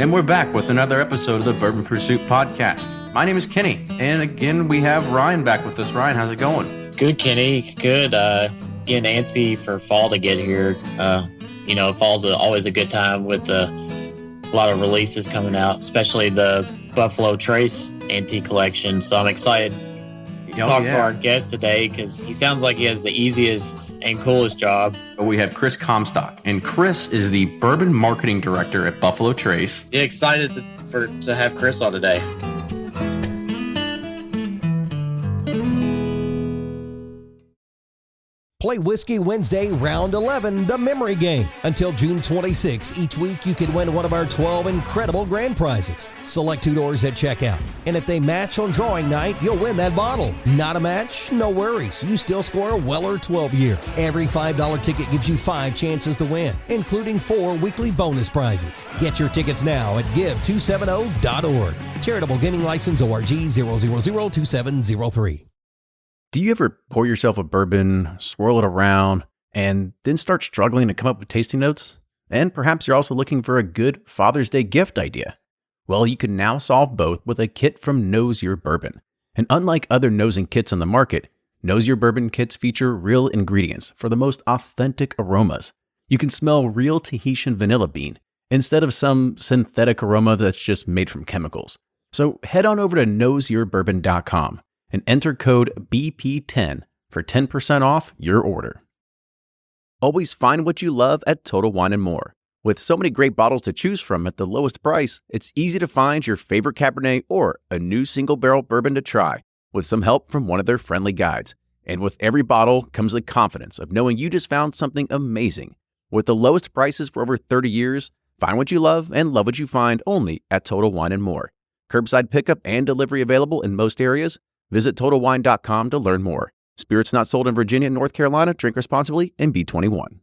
And we're back with another episode of the Bourbon Pursuit podcast. My name is Kenny, and again, we have Ryan back with us. Ryan, how's it going? Good, Kenny. Good. Getting antsy for fall to get here. Fall's always a good time with a lot of releases coming out, especially the Buffalo Trace Antique Collection. So I'm excited to talk to our guest today because he sounds like he has the easiest and coolest job. We have Kris Comstock, and Kris is the Bourbon Marketing Director at Buffalo Trace. Yeah, excited to have Kris on today. Play Whiskey Wednesday, Round 11, the memory game. Until June 26, each week you can win one of our 12 incredible grand prizes. Select 2 doors at checkout. And if they match on drawing night, you'll win that bottle. Not a match? No worries. You still score a Weller 12-year. Every $5 ticket gives you 5 chances to win, including 4 weekly bonus prizes. Get your tickets now at give270.org. Charitable Gaming License ORG 0002703. Do you ever pour yourself a bourbon, swirl it around, and then start struggling to come up with tasting notes? And perhaps you're also looking for a good Father's Day gift idea. Well, you can now solve both with a kit from Knows Your Bourbon. And unlike other nosing kits on the market, Knows Your Bourbon kits feature real ingredients for the most authentic aromas. You can smell real Tahitian vanilla bean instead of some synthetic aroma that's just made from chemicals. So head on over to knowsyourbourbon.com. and enter code BP10 for 10% off your order. Always find what you love at Total Wine & More. With so many great bottles to choose from at the lowest price, it's easy to find your favorite Cabernet or a new single-barrel bourbon to try with some help from one of their friendly guides. And with every bottle comes the confidence of knowing you just found something amazing. With the lowest prices for over 30 years, find what you love and love what you find only at Total Wine & More. Curbside pickup and delivery available in most areas. Visit TotalWine.com to learn more. Spirits not sold in Virginia and North Carolina. Drink responsibly and be 21.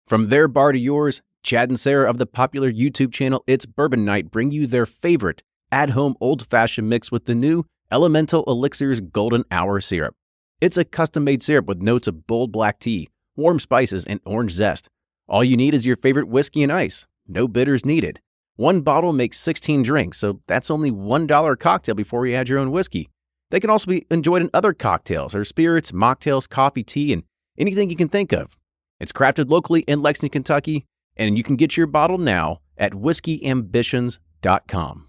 From their bar to yours, Chad and Sarah of the popular YouTube channel It's Bourbon Night bring you their favorite at-home old-fashioned mix with the new Elemental Elixirs Golden Hour Syrup. It's a custom-made syrup with notes of bold black tea, warm spices, and orange zest. All you need is your favorite whiskey and ice. No bitters needed. One bottle makes 16 drinks, so that's only $1 a cocktail before you add your own whiskey. They can also be enjoyed in other cocktails or spirits, mocktails, coffee, tea, and anything you can think of. It's crafted locally in Lexington, Kentucky, and you can get your bottle now at whiskeyambitions.com.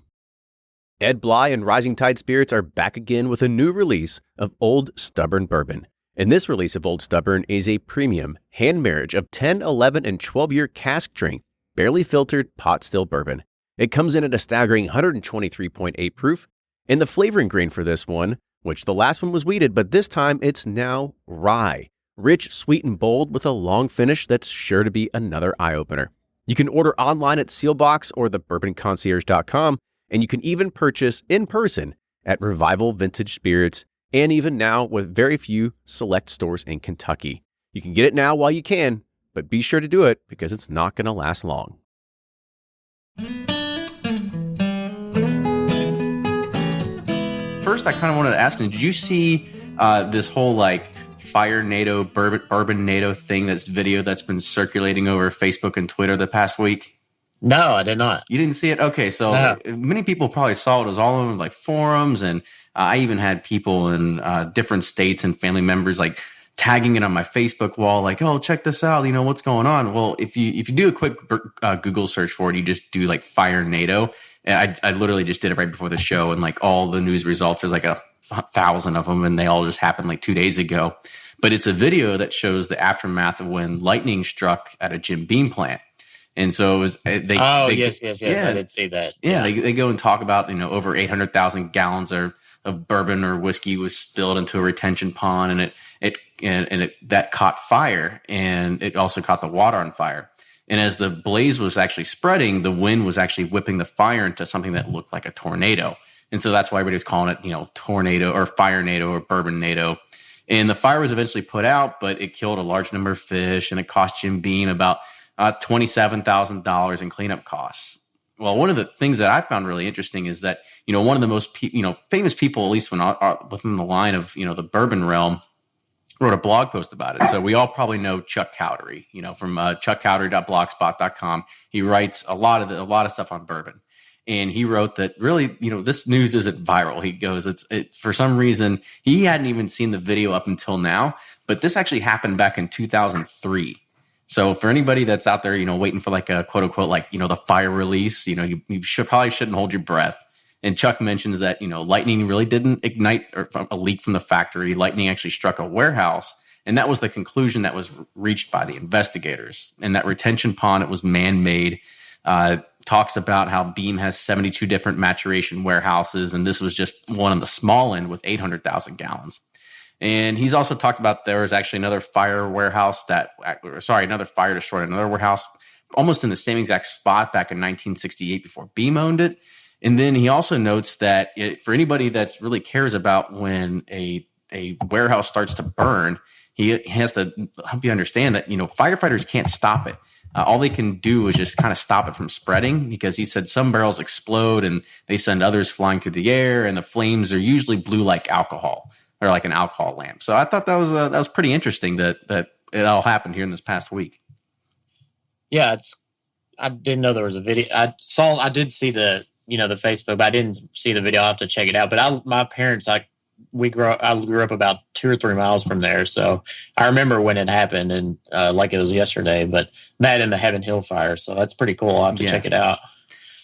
Ed Bly and Rising Tide Spirits are back again with a new release of Old Stubborn Bourbon. And this release of Old Stubborn is a premium hand marriage of 10, 11, and 12-year cask strength, barely filtered pot still bourbon. It comes in at a staggering 123.8 proof. And the flavoring grain for this one, which the last one was wheated, but this time it's now rye. Rich, sweet, and bold with a long finish that's sure to be another eye-opener. You can order online at Sealbox or thebourbonconcierge.com, and you can even purchase in person at Revival Vintage Spirits, and even now with very few select stores in Kentucky. You can get it now while you can, but be sure to do it because it's not going to last long. First, I kind of wanted to ask you, did you see this whole Fire NATO, Bourbon NATO thing, that's video that's been circulating over Facebook and Twitter the past week? No, I did not. You didn't see it? Okay, so Many people probably saw it. It was all over forums, and I even had people in different states and family members tagging it on my Facebook wall, oh, check this out, what's going on? Well, if you do a quick Google search for it, you just do Fire NATO. I literally just did it right before the show, and all the news results, there's 1,000 of them, and they all just happened 2 days ago. But it's a video that shows the aftermath of when lightning struck at a Jim Beam plant. And so it was, yes, I did see that. Yeah, they go and talk about, over 800,000 gallons of bourbon or whiskey was spilled into a retention pond, and that caught fire, and it also caught the water on fire. And as the blaze was actually spreading, the wind was actually whipping the fire into something that looked like a tornado. And so that's why everybody was calling it, tornado or fire NATO or bourbon NATO. And the fire was eventually put out, but it killed a large number of fish, and it cost Jim Beam about $27,000 in cleanup costs. Well, one of the things that I found really interesting is that, one of the most, famous people, at least within the line of, the bourbon realm, wrote a blog post about it. So we all probably know Chuck Cowdery, from chuckcowdery.blogspot.com. He writes a lot of stuff on bourbon. And he wrote that really, this news isn't viral. He goes, for some reason, he hadn't even seen the video up until now, but this actually happened back in 2003. So for anybody that's out there, waiting for like a quote unquote, like, the fire release, you probably shouldn't hold your breath. And Chuck mentions that, lightning really didn't ignite a leak from the factory. Lightning actually struck a warehouse. And that was the conclusion that was reached by the investigators. And that retention pond, it was man-made. Talks about how Beam has 72 different maturation warehouses, and this was just one on the small end with 800,000 gallons. And he's also talked about there was actually another fire destroyed another warehouse almost in the same exact spot back in 1968 before Beam owned it. And then he also notes that for anybody that really cares about when a warehouse starts to burn, he has to help you understand that, firefighters can't stop it. All they can do is just kind of stop it from spreading, because he said some barrels explode and they send others flying through the air, and the flames are usually blue like alcohol, or like an alcohol lamp. So I thought that was pretty interesting that it all happened here in this past week. Yeah, I didn't know there was a video. I did see the Facebook, but I didn't see the video. I'll have to check it out. But my parents, I grew up about 2 or 3 miles from there, so I remember when it happened, and like it was yesterday. But that and the Heaven Hill fire, so that's pretty cool. I'll have to check it out.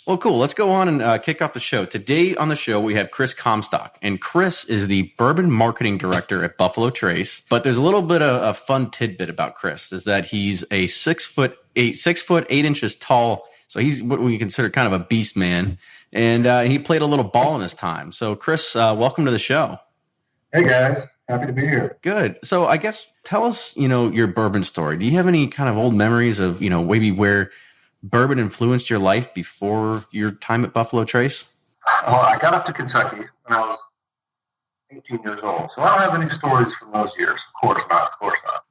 Well, cool. Let's go on and kick off the show. Today on the show, we have Kris Comstock, and Kris is the Bourbon Marketing Director at Buffalo Trace. But there's a little bit of a fun tidbit about Kris, is that he's a 6 foot 8 inches tall. So he's what we consider kind of a beast man, and he played a little ball in his time. So Kris, welcome to the show. Hey guys, happy to be here. Good. So I guess tell us, your bourbon story. Do you have any kind of old memories of, maybe where bourbon influenced your life before your time at Buffalo Trace? Well, I got up to Kentucky when I was 18 years old, so I don't have any stories from those years. Of course not.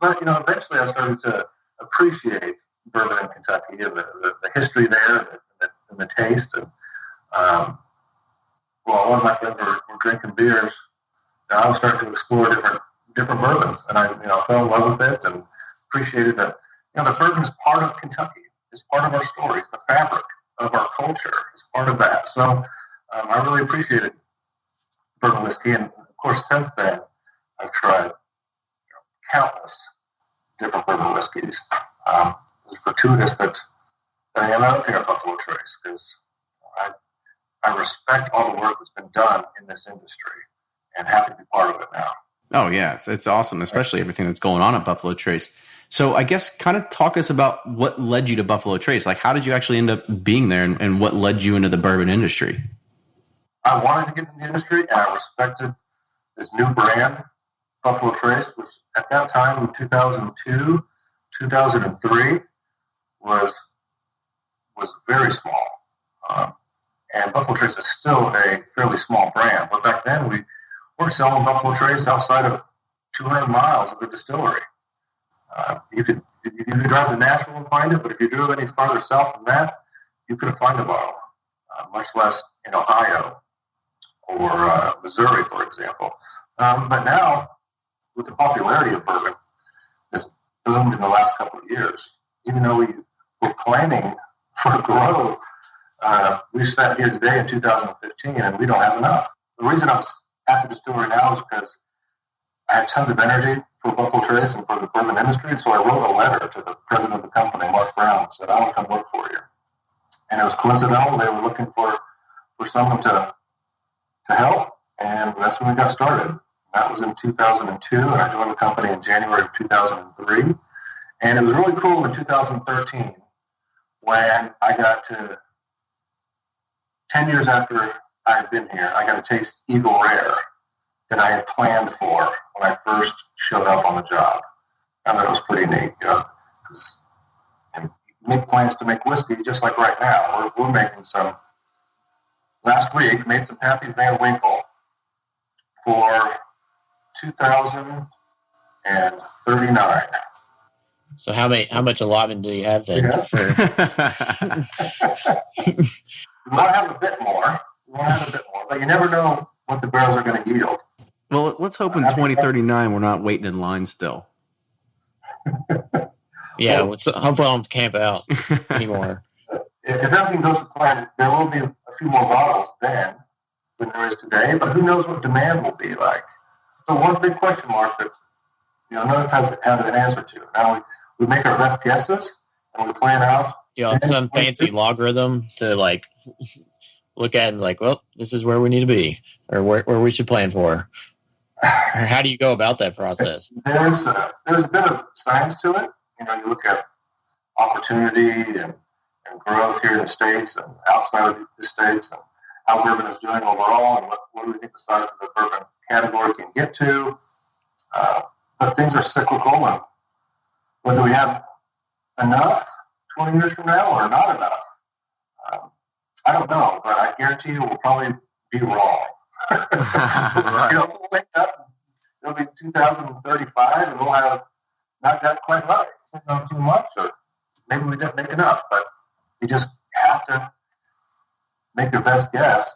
But, eventually I started to appreciate bourbon in Kentucky and the history there and the taste. And, a lot of my friends were drinking beers. I was starting to explore different bourbons, and I fell in love with it and appreciated that. The bourbon is part of Kentucky. It's part of our story. It's the fabric of our culture. It's part of that. So I really appreciated bourbon whiskey, and of course, since then I've tried countless different bourbon whiskeys. It's fortuitous that I am out here at Buffalo Trace, because I respect all the work that's been done in this industry, and happy to be part of it now. Oh, yeah. It's awesome, especially everything that's going on at Buffalo Trace. So I guess kind of talk us about what led you to Buffalo Trace. Like, how did you actually end up being there, and what led you into the bourbon industry? I wanted to get in the industry, and I respected this new brand, Buffalo Trace, which at that time in 2002, 2003 was very small. And Buffalo Trace is still a fairly small brand. But back then, we were selling Buffalo Trace outside of 200 miles of the distillery. You could drive to Nashville and find it, but if you drove any farther south than that, you couldn't find a bottle, much less in Ohio or Missouri, for example. But now, with the popularity of bourbon, it's boomed in the last couple of years. Even though we were planning for growth, we sat here today in 2015, and we don't have enough. The reason I'm at the distillery now is because I had tons of energy for Buffalo Trace and for the bourbon industry, so I wrote a letter to the president of the company, Mark Brown, and said, I want to come work for you. And it was coincidental. They were looking for someone to help, and that's when we got started. That was in 2002, and I joined the company in January of 2003. And it was really cool in 2013 when I got to 10 years after I had been here, I got to taste Eagle Rare that I had planned for when I first showed up on the job. And that was pretty neat, because you make plans to make whiskey just like right now. We're making some, last week, made some Pappy Van Winkle for 2039. So how much allotment do you have then? Yeah. We want to have a bit more. But you never know what the barrels are going to yield. Well, let's hope in 2039 we're not waiting in line still. Yeah, hopefully I don't camp out anymore. If everything goes to plan, there will be a a few more bottles then than there is today, but who knows what demand will be like. So one big question mark that none of us have an answer to. Now we make our best guesses and we plan out. Some fancy logarithm to like look at and like, well, this is where we need to be, or where we should plan for. Or how do you go about that process? There's a bit of science to it. You look at opportunity and growth here in the States and outside of the States, and how bourbon is doing overall, and what do we think the size of the bourbon category can get to. But things are cyclical, and whether we have enough 20 years from now or not enough, I don't know, but I guarantee you we'll probably be wrong. We'll wake up, it'll be 2035, and we'll have not got quite right. It's not too much, or maybe we didn't make enough, but you just have to make your best guess.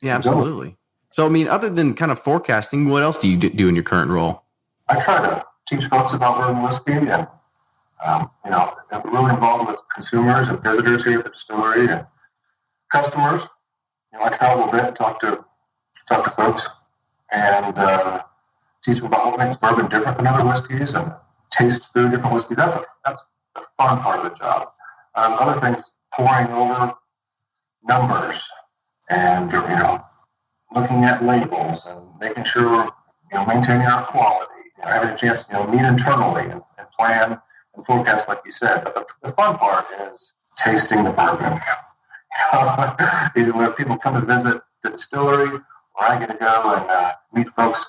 Yeah, absolutely. So, I mean, other than kind of forecasting, what else do you do in your current role? I try to teach folks about bourbon whiskey, and I'm really involved with consumers and visitors here at the distillery and customers. I travel a bit and talk to folks and teach them about what makes bourbon different than other whiskeys and taste very different whiskeys. That's the fun part of the job. Other things, pouring over numbers and looking at labels and making sure maintaining our quality. Having a chance to meet internally and plan and forecast, like you said. But the fun part is tasting the bourbon. Either when people come to visit the distillery, or I get to go and meet folks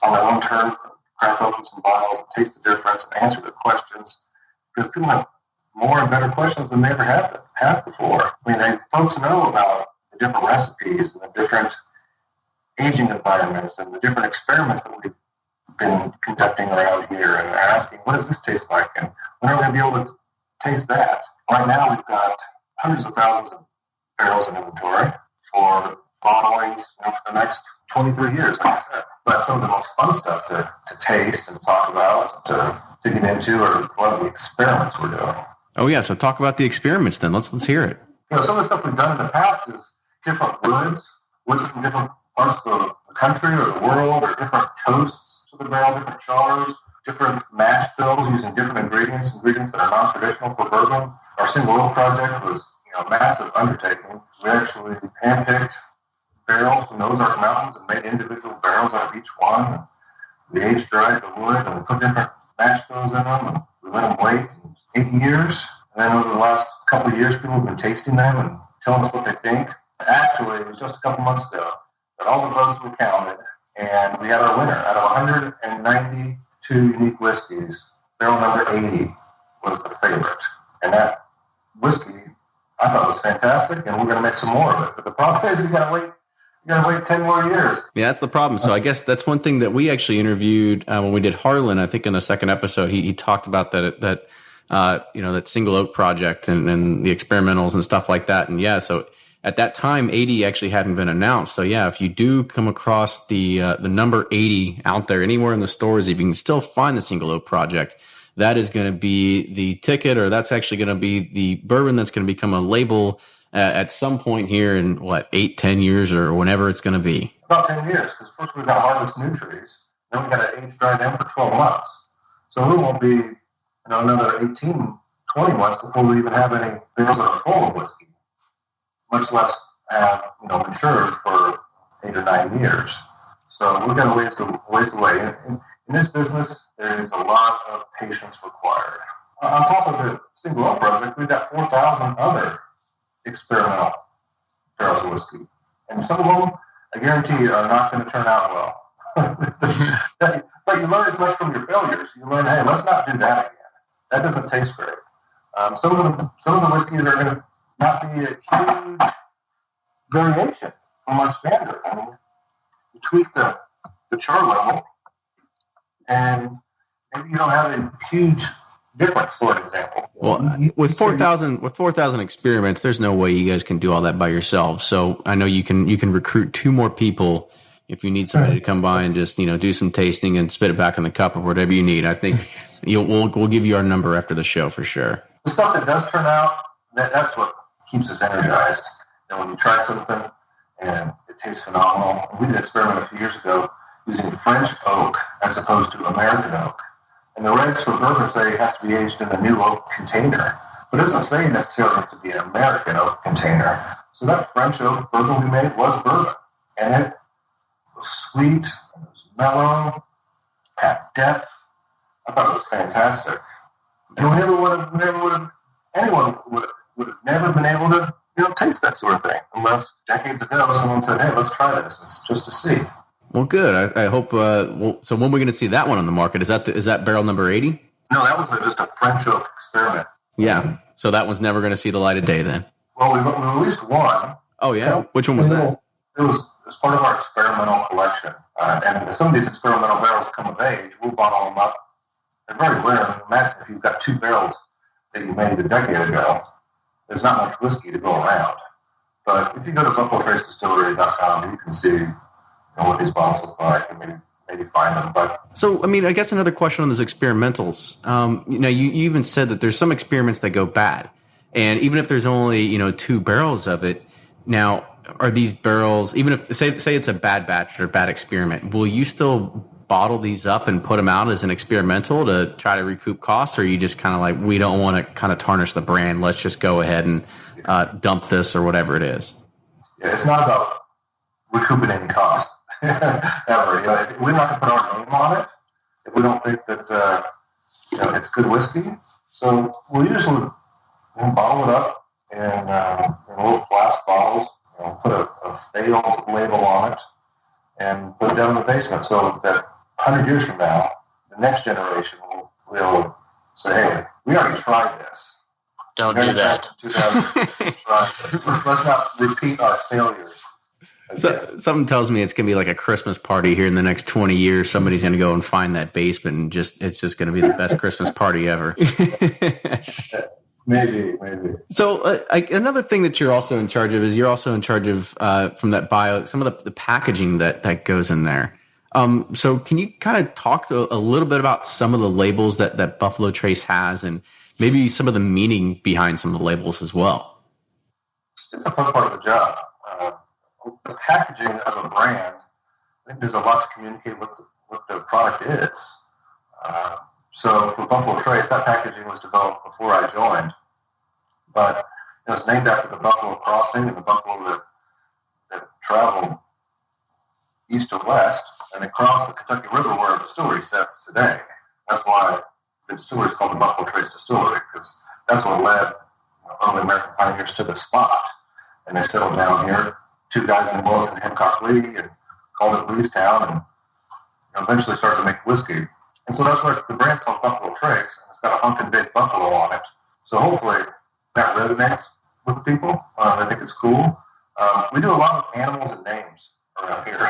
on their own terms, crack open some bottles, and taste the difference, and answer the questions. Because people have more and better questions than they ever had before. I mean, folks know about the different recipes and the different aging environments and the different experiments that we've been conducting around here, and asking, what does this taste like? And when are we going to be able to taste that? Right now, we've got hundreds of thousands of barrels in inventory for bottlings for the next 23 years, like I said. But some of the most fun stuff to taste and talk about, to get into, are one of the experiments we're doing. Oh, yeah. So talk about the experiments then. Let's hear it. Some of the stuff we've done in the past is different woods from different parts of the country or the world, or different toasts to the barrel, different chars, different mash bills using different ingredients that are non-traditional for bourbon. Our single oak project was a massive undertaking. We actually handpicked barrels from the Ozark Mountains and made individual barrels out of each one. We age-dried the wood, and we put different mash bills in them, and we let them wait 8 years. And then over the last couple of years, people have been tasting them and telling us what they think. Actually, it was just a couple months ago that all the votes were counted, and we had our winner. Out of 192 unique whiskeys, barrel number 80 was the favorite. And that whiskey, I thought, was fantastic, and we're going to make some more of it. But the problem is, you got to wait 10 more years. Yeah, that's the problem. So I guess that's one thing that we actually interviewed when we did Harlan. I think in the second episode, he talked about that single oak project and the experimentals and stuff like that. And yeah, so at that time, 80 actually hadn't been announced. So yeah, if you do come across the number 80 out there anywhere in the stores, if you can still find the single oak project, that is going to be the ticket, or that's actually going to be the bourbon that's going to become a label at some point here in 8-10 years, or whenever it's going to be. About 10 years, because first we've got to harvest new trees, then we've got to age dry them for 12 months. So it won't be another 18, 20 months before we even have any barrels that are full of whiskey, much less have matured for 8 or 9 years. So we've got a ways away. In this business, there is a lot of patience required. On top of the single oak project, we've got 4,000 other experimental barrels of whiskey. And some of them, I guarantee you, are not going to turn out well. But you learn as much from your failures. You learn, hey, let's not do that again. That doesn't taste great. Some of the whiskeys are going to not be a huge variation from our standard. I mean, you tweak the char level, and maybe you don't have a huge difference, for example. Well, with 4,000 experiments, there's no way you guys can do all that by yourselves. So I know you can recruit 2 more people if you need somebody to come by and just do some tasting and spit it back in the cup or whatever you need. I think we'll give you our number after the show for sure. The stuff that does turn out, that's what keeps us energized. And when you try something and it tastes phenomenal, we did an experiment a few years ago using French oak as opposed to American oak. And the regs for bourbon say it has to be aged in a new oak container, but it doesn't say necessarily it has to be an American oak container. So that French oak bourbon we made was bourbon, and it was sweet, and it was mellow, had depth. I thought it was fantastic. And anyone would have never been able to, taste that sort of thing unless decades ago someone said, "Hey, let's try this just to see." Well, good. I hope. So when are we going to see that one on the market? Is that barrel number 80? No, that was just a French oak experiment. Yeah. So that one's never going to see the light of day then. Well, we released one. Oh yeah. Which one was that? It was part of our experimental collection. And if some of these experimental barrels come of age, we'll bottle them up. They're very rare. Imagine if you've got 2 barrels that you made a decade ago. There's not much whiskey to go around. But if you go to BuffaloTraceDistillery.com, you can see what these bottles look like and maybe find them. But so, I guess another question on those experimentals. You even said that there's some experiments that go bad, and even if there's only 2 barrels of it, now are these barrels, even if say it's a bad batch or bad experiment, will you still bottle these up and put them out as an experimental to try to recoup costs, or are you just kind of like, we don't want to kind of tarnish the brand, let's just go ahead and dump this or whatever it is? Yeah, it's not about recouping any cost. Ever. We're not going to put our name on it if we don't think that it's good whiskey. So we'll usually bottle it up in little flask bottles, put a failed label on it, and put it down in the basement so that 100 years from now, the next generation will say, "Hey, we already tried this. Don't do that. Let's not repeat our failures." So, something tells me it's going to be like a Christmas party here in the next 20 years. Somebody's going to go and find that basement, and it's just going to be the best Christmas party ever. Maybe. So another thing that you're also in charge of is from that bio, some of the packaging that goes in there. So can you kind of talk a little bit about some of the labels that Buffalo Trace has, and maybe some of the meaning behind some of the labels as well? It's a fun part of the job. The packaging of a brand, I think there's a lot to communicate what the product is. So for Buffalo Trace, that packaging was developed before I joined, but it was named after the Buffalo Crossing and the buffalo that traveled east to west and across the Kentucky River where the distillery sits today. That's why the distillery is called the Buffalo Trace Distillery, because that's what led early American pioneers to the spot. And they settled down here. 2 guys in Willis and Hancock Lee, and called it Leestown, and eventually started to make whiskey. And so that's why the brand's called Buffalo Trace, and it's got a hunk and baked buffalo on it. So hopefully that resonates with people. I think it's cool. We do a lot of animals and names around here.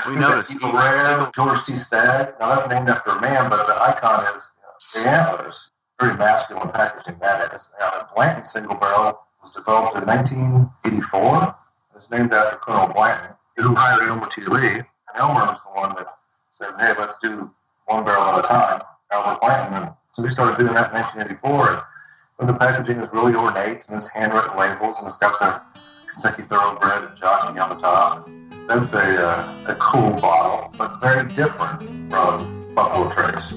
We noticed. Eagle Rare, George T. Stagg. Now that's named after a man, but the icon is the antlers. Very masculine packaging that is. Now the Blanton single barrel was developed in 1984. It's named after Colonel Blanton, who hired Elmer T. Lee. And Elmer was the one that said, "Hey, let's do 1 barrel at a time." Elmer Blanton. And so we started doing that in 1984. And the packaging is really ornate, and it's handwritten labels, and it's got the Kentucky Thoroughbred and jockey on the top. That's a cool bottle, but very different from Buffalo Trace.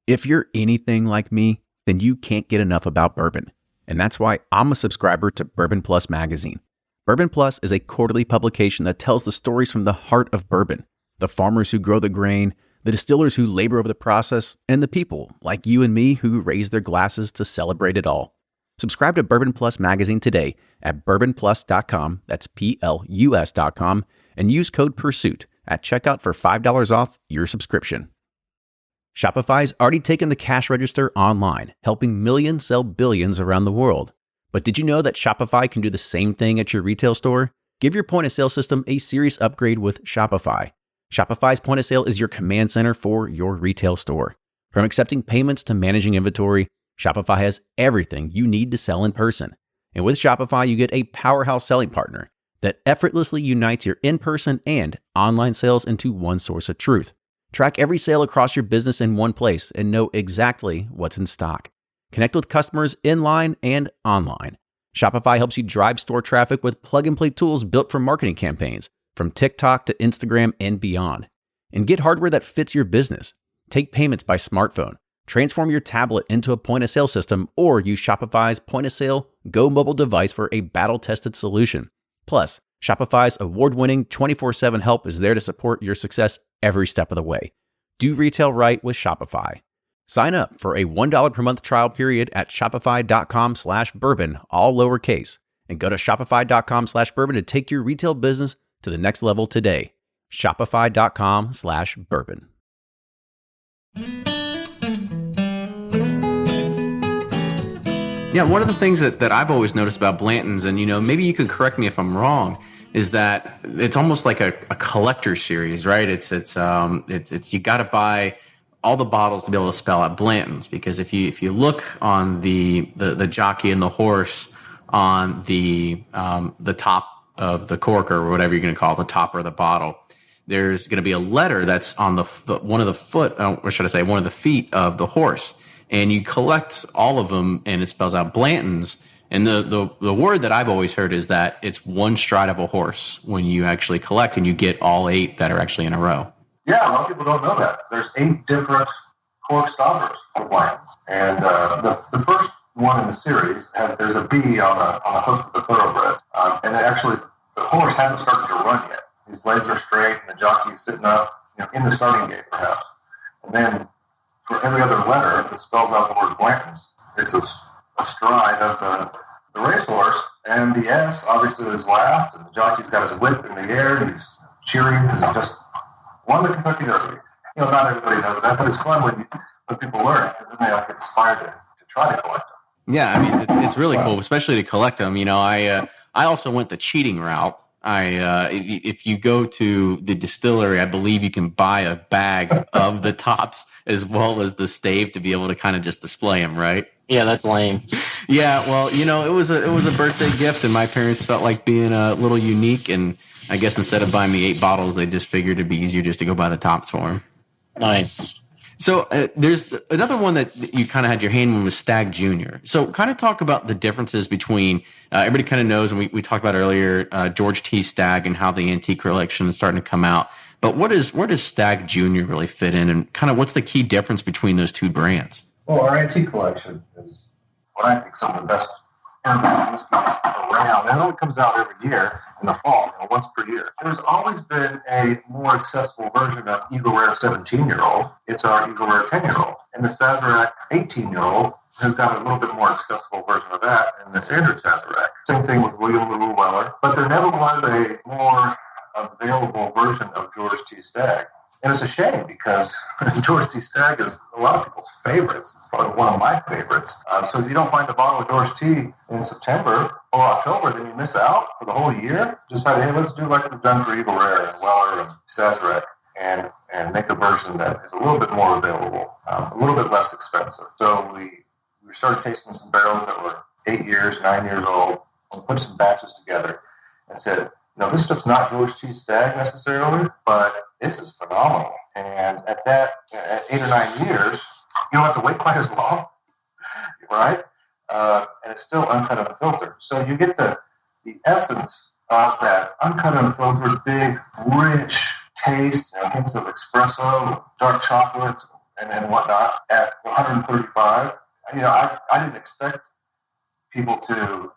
If you're anything like me, then you can't get enough about bourbon. And that's why I'm a subscriber to Bourbon Plus magazine. Bourbon Plus is a quarterly publication that tells the stories from the heart of bourbon, the farmers who grow the grain, the distillers who labor over the process, and the people like you and me who raise their glasses to celebrate it all. Subscribe to Bourbon Plus magazine today at bourbonplus.com, that's PLUS.com, and use code PURSUIT at checkout for $5 off your subscription. Shopify's already taken the cash register online, helping millions sell billions around the world. But did you know that Shopify can do the same thing at your retail store? Give your point-of-sale system a serious upgrade with Shopify. Shopify's point-of-sale is your command center for your retail store. From accepting payments to managing inventory, Shopify has everything you need to sell in person. And with Shopify, you get a powerhouse selling partner that effortlessly unites your in-person and online sales into one source of truth. Track every sale across your business in one place and know exactly what's in stock. Connect with customers inline and online. Shopify helps you drive store traffic with plug-and-play tools built for marketing campaigns, from TikTok to Instagram and beyond. And get hardware that fits your business. Take payments by smartphone. Transform your tablet into a point-of-sale system, or use Shopify's point-of-sale Go mobile device for a battle-tested solution. Plus, Shopify's award-winning 24/7 help is there to support your success every step of the way. Do retail right with Shopify. Sign up for a $1 per month trial period at shopify.com/bourbon, all lowercase, and go to shopify.com/bourbon to take your retail business to the next level today. Shopify.com/bourbon. Yeah, one of the things that I've always noticed about Blantons, and maybe you can correct me if I'm wrong, is that it's almost like a collector series, right? It's you got to buy all the bottles to be able to spell out Blantons, because if you look on the jockey and the horse on the top of the cork, or whatever you're going to call it, the topper of the bottle, there's going to be a letter that's on one of the feet of the horse, and you collect all of them, and it spells out Blantons. And the word that I've always heard is that it's one stride of a horse when you actually collect, and you get all 8 that are actually in a row. Yeah, a lot of people don't know that. There's 8 different cork stoppers for Blantons. And the first one in the series, there's a B on the hook of the thoroughbred. And the horse hasn't started to run yet. His legs are straight, and the jockey is sitting up, in the starting gate, perhaps. And then for every other letter that spells out the word Blantons, it's a stride of the racehorse. And the S, obviously, is last, and the jockey's got his whip in the air, and he's cheering because he just won the Kentucky Derby. Not everybody knows that, but it's fun when people learn it, because then they get inspired to try to collect them. Yeah, I mean, it's really cool, especially to collect them. I also went the cheating route. If you go to the distillery, I believe you can buy a bag of the tops as well as the stave to be able to kind of just display them, right? Yeah, that's lame. Yeah, well, it was a birthday gift, and my parents felt like being a little unique, and I guess instead of buying me 8 bottles, they just figured it'd be easier just to go buy the tops for them. Nice. So there's another one that you kind of had your hand in was Stagg Jr. So kind of talk about the differences between, everybody kind of knows, and we talked about earlier, George T. Stagg and how the antique collection is starting to come out. But where does Stagg Jr. really fit in, and kind of what's the key difference between those two brands? Well, our antique collection is what I think some of the best whiskeys around. And it only comes out every year in the fall, once per year. There's always been a more accessible version of Eagle Rare 17-year-old. It's our Eagle Rare 10-year-old. And the Sazerac 18-year-old has got a little bit more accessible version of that in the standard Sazerac. Same thing with William LaRue Weller. But there never was a more available version of George T. Stagg. And it's a shame, because George T. Stagg is a lot of people's favorites. It's probably one of my favorites. So if you don't find a bottle of George T. in September or October, then you miss out for the whole year. Decided, hey, let's do like we've done for Eagle Rare and Weller and Sazerac, and make a version that is a little bit more available, a little bit less expensive. So we started tasting some barrels that were 8 years, 9 years old, and put some batches together and said, this stuff's not George T. Stagg necessarily, but this is phenomenal. And at 8 or 9 years, you don't have to wait quite as long, right? And it's still uncut and unfiltered. So you get the essence of that uncut and unfiltered, big, rich taste, hints of espresso, dark chocolate, and whatnot at 135. I didn't expect people to,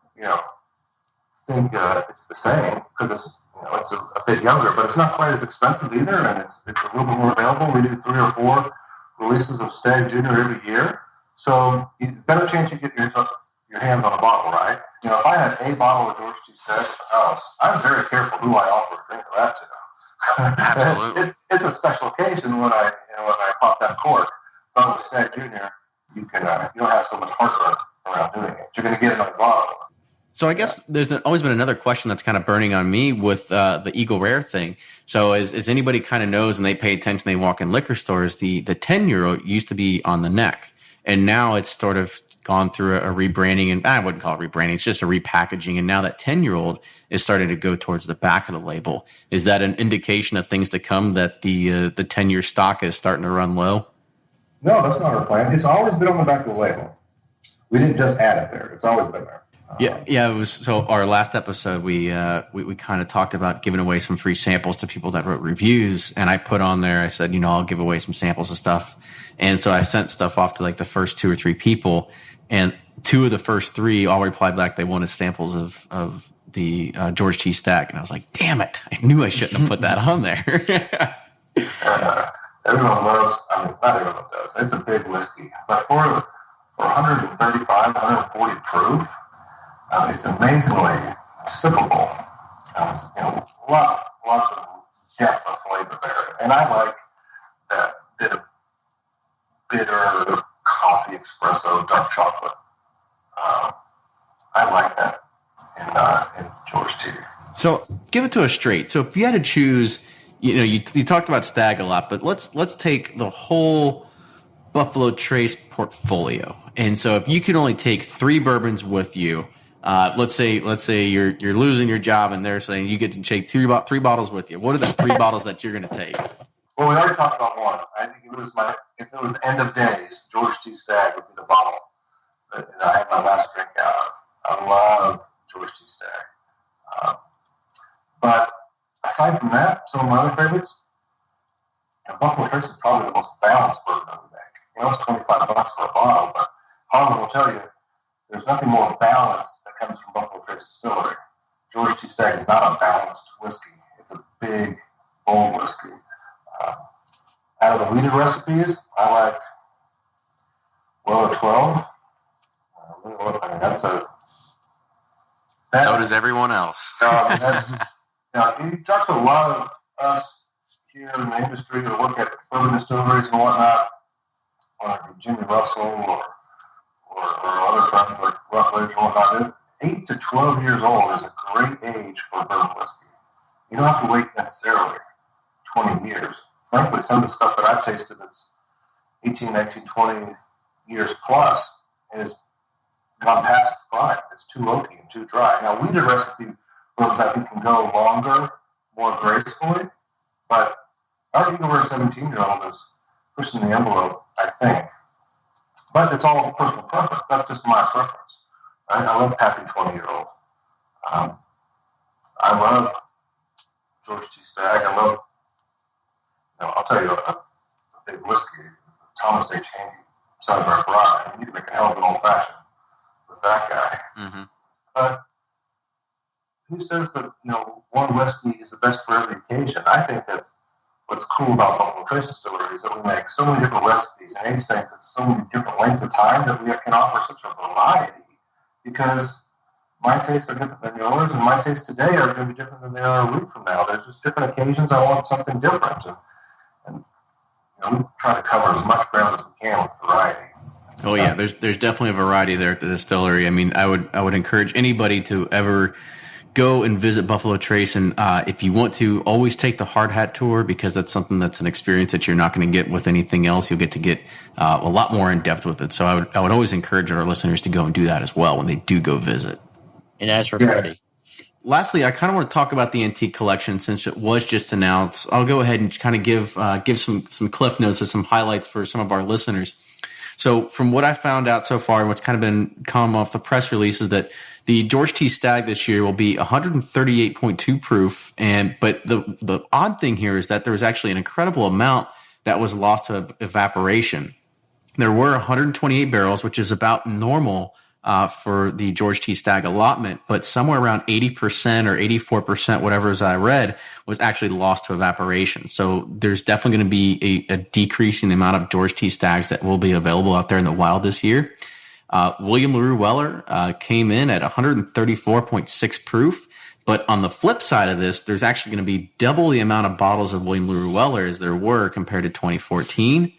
think it's the same, because it's a bit younger, but it's not quite as expensive either, and it's a little bit more available. We do 3 or 4 releases of Stagg Jr. every year, so better chance you get your hands on a bottle, right? If I had a bottle of George T. Stagg at the house, I'm very careful who I offer a drink of that to. Absolutely. It's a special occasion when I pop that cork. But with Stagg Jr., you don't have so much heartburn around doing it. You're going to get another bottle. So I guess there's always been another question that's kind of burning on me with the Eagle Rare thing. So as anybody kind of knows, and they pay attention, they walk in liquor stores, the 10-year-old used to be on the neck, and now it's sort of gone through a rebranding, and I wouldn't call it rebranding, it's just a repackaging, and now that 10-year-old is starting to go towards the back of the label. Is that an indication of things to come, that the 10-year stock is starting to run low? No, that's not our plan. It's always been on the back of the label. We didn't just add it there. It's always been there. Yeah. It was so. Our last episode, we kind of talked about giving away some free samples to people that wrote reviews, and I put on there. I said, I'll give away some samples of stuff, and so I sent stuff off to like the first 2 or 3 people, and 2 of the first 3 all replied back they wanted samples of the George T. Stagg, and I was like, damn it, I knew I shouldn't have put that on there. Everyone loves. I mean, not everyone does. It's a big whiskey, but for 135, 140 proof. It's amazingly sippable. Lots of depth of flavor there. And I like that bit of bitter coffee espresso, dark chocolate. I like that in George T. So give it to us straight. So if you had to choose, you talked about Stagg a lot, but let's take the whole Buffalo Trace portfolio. And so if you could only take 3 bourbons with you, let's say you're losing your job and they're saying you get to take 3 bottles with you. What are the 3 bottles that you're going to take? Well, we already talked about one. I think if it was end of days, George T. Stagg would be the bottle that I had my last drink out of. I love George T. Stagg. But aside from that, some of my other favorites, Buffalo Trace is probably the most balanced bourbon that we make. It's $25 for a bottle, but Harlan will tell you there's nothing more balanced that comes from Buffalo Trace Distillery. George T. Stagg is not a balanced whiskey. It's a big, bold whiskey. Out of the weeded recipes, I like Weller 12. So does everyone else. You talk to a lot of us here in the industry that work at bourbon distilleries and whatnot, like Jimmy Russell or other friends like Rutledge and whatnot. 8 to 12 years old is a great age for bourbon whiskey. You don't have to wait necessarily 20 years. Frankly, some of the stuff that I've tasted that's 18, 19, 20 years plus has gone past its prime. It's too oaky and too dry. Now, weeded recipe bourbons I think can go longer, more gracefully, but our Eagle Rare 17-year-old is pushing the envelope, I think. But it's all personal preference. That's just my preference. Right? I love happy 20-year-old. I love George T. Stagg. I love, I'll tell you a big whiskey, Thomas H. Haney, Southern Rye. I mean, you can make a hell of an old-fashioned with that guy. Mm-hmm. But who says that, one whiskey is the best for every occasion? I think that what's cool about Buffalo Trace Distillery is that we make so many different recipes and age things at so many different lengths of time that we can offer such a variety, because my tastes are different than yours, and my tastes today are going to be different than they are a week from now. There's just different occasions I want something different, and we try to cover as much ground as we can with variety. Oh yeah, there's definitely a variety there at the distillery. I mean, I would encourage anybody to ever go and visit Buffalo Trace, and if you want to, always take the hard hat tour, because that's something that's an experience that you're not going to get with anything else. You'll get to get a lot more in depth with it. So I would always encourage our listeners to go and do that as well when they do go visit. And as for Freddie. Lastly, I kind of want to talk about the antique collection since it was just announced. I'll go ahead and kind of give some cliff notes and some highlights for some of our listeners. So from what I found out so far, and what's kind of come off the press release, is that the George T. Stagg this year will be 138.2 proof. But the odd thing here is that there was actually an incredible amount that was lost to evaporation. There were 128 barrels, which is about normal for the George T. Stagg allotment, but somewhere around 80% or 84%, whatever as I read, was actually lost to evaporation. So there's definitely going to be a decrease in the amount of George T. Staggs that will be available out there in the wild this year. William LaRue Weller came in at 134.6 proof. But on the flip side of this, there's actually going to be double the amount of bottles of William LaRue Weller as there were compared to 2014.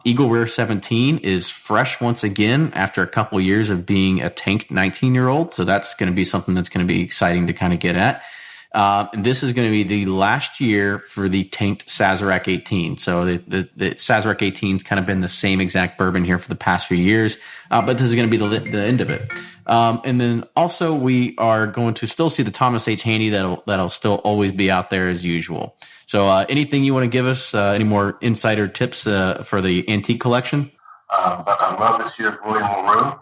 Eagle Rare 17 is fresh once again after a couple years of being a tanked 19-year-old. So that's going to be something that's going to be exciting to kind of get at. And this is going to be the last year for the tanked Sazerac 18. So the Sazerac 18 has kind of been the same exact bourbon here for the past few years, but this is going to be the end of it. And then also we are going to still see the Thomas H. Haney that'll still always be out there as usual. So anything you want to give us, any more insider tips for the antique collection? But I love this year's William LaRue.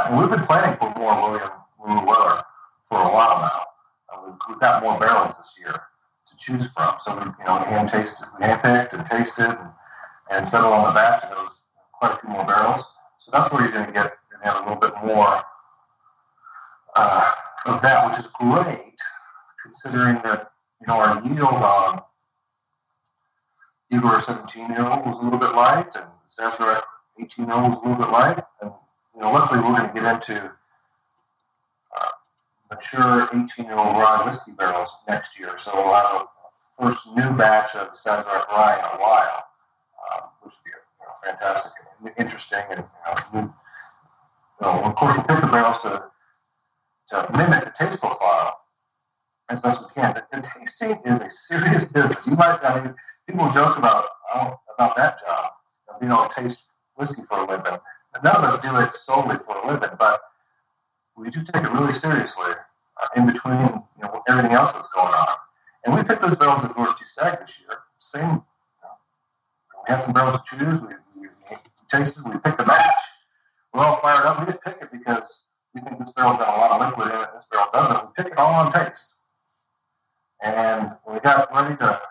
And we've been planning for more William Weller for a while now. We've got more barrels this year to choose from. So we hand-picked and tasted and settled on the batch, and there was quite a few more barrels. So that's where you're going to have a little bit more of that, which is great, considering that our yield on Igor 17-year-old was a little bit light, and Sazerac 18-year-old was a little bit light, and luckily we're going to get into mature 18-year-old rye whiskey barrels next year, so we'll have a first new batch of Sazerac rye in a while, which would be fantastic and interesting, and of course we'll pick the barrels to mimic the taste profile as best we can. The tasting is a serious business. People joke about that job, being able to taste whiskey for a living. None of us do it solely for a living, but we do take it really seriously in between everything else that's going on. And we picked those barrels at George T. Stagg this year. We had some barrels to choose. We tasted. We picked a batch. We're all fired up. We didn't pick it because we think this barrel's got a lot of liquid in it. This barrel doesn't. We pick it all on taste. And when we got ready to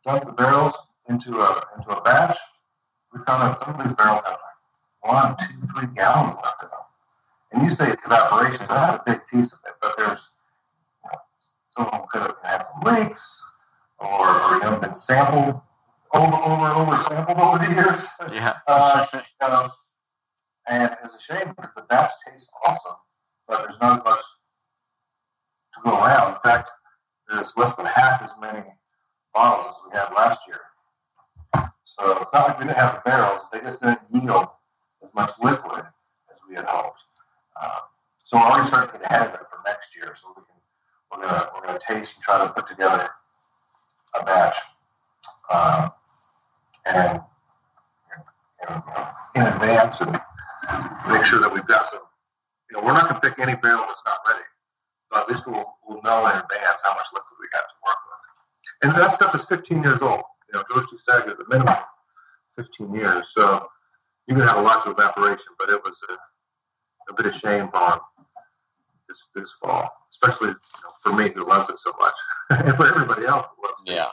dump the barrels into a batch, we found out some of these barrels have 1, 2, 3 gallons left in them. And you say it's evaporation, that's a big piece of it. But there's, some of them could have had some leaks, or been sampled, over sampled over the years. Yeah. And it's a shame because the batch tastes awesome, but there's not as much to go around. In fact, there's less than half as many bottles as we had last year. So it's not like we didn't have the barrels; they just didn't yield as much liquid as we had hoped. So we're already starting to get ahead of it for next year. So we're gonna taste and try to put together a batch, and in advance, and make sure that we've got some. We're not going to pick any barrel that's not ready, but at least we'll know in advance how much liquid we got to work with. And that stuff is 15 years old. George T. Stagg is a minimum 15 years, so you can have a lot of evaporation, but it was a bit of shame on this fall, especially for me who loves it so much, and for everybody else who loves it. Yeah.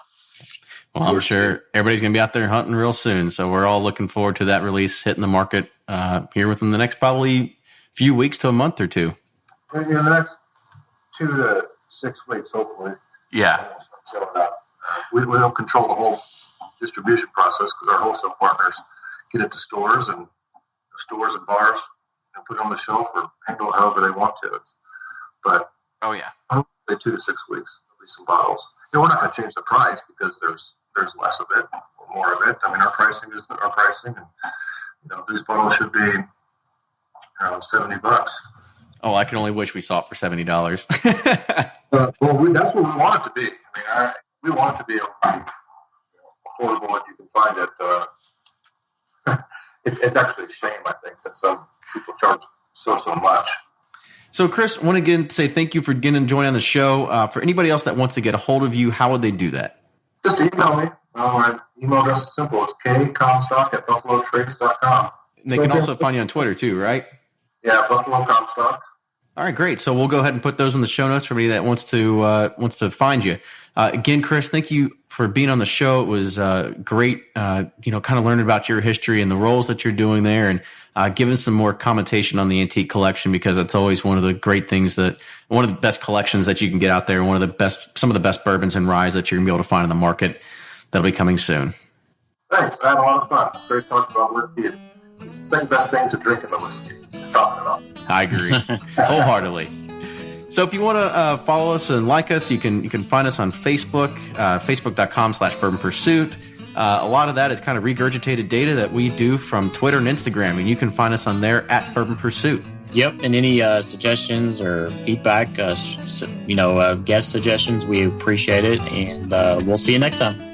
Well, I'm sure everybody's going to be out there hunting real soon, so we're all looking forward to that release hitting the market here within the next probably few weeks to a month or two. In the next 2 to 6 weeks, hopefully. Yeah. We don't control the whole distribution process because our wholesale partners get it to stores and bars and put it on the shelf or handle it however they want to. But hopefully 2 to 6 weeks, there'll be some bottles. We're not going to change the price because there's less of it or more of it. I mean, our pricing is our pricing, and these bottles should be $70. Oh, I can only wish we saw it for $70. Well, that's what we want it to be. I mean, we want it to be affordable if you can find it. It's actually a shame, I think, that some people charge so much. So, Kris, I want to again say thank you for joining on the show. For anybody else that wants to get a hold of you, how would they do that? Just email me. My email address is simple. It's kcomstock@buffalotrace.com. And they can also find you on Twitter too, right? Yeah, Buffalo Comstock. All right, great. So we'll go ahead and put those in the show notes for anybody that wants to find you. Again, Kris, thank you for being on the show. It was great, kind of learning about your history and the roles that you're doing there, and giving some more commentation on the antique collection, because that's always one of the great things, one of the best collections that you can get out there, some of the best bourbons and ryes that you're gonna be able to find in the market. That'll be coming soon. Thanks. I had a lot of fun. It's great talking about whiskey. It's the second best thing to drink in the whiskey. Just talking about it. I agree wholeheartedly. So if you want to follow us and like us, you can find us on Facebook, facebook.com/Bourbon Pursuit. A lot of that is kind of regurgitated data that we do from Twitter and Instagram, and you can find us on there at Bourbon Pursuit. Yep, and any suggestions or feedback, guest suggestions, we appreciate it, and we'll see you next time.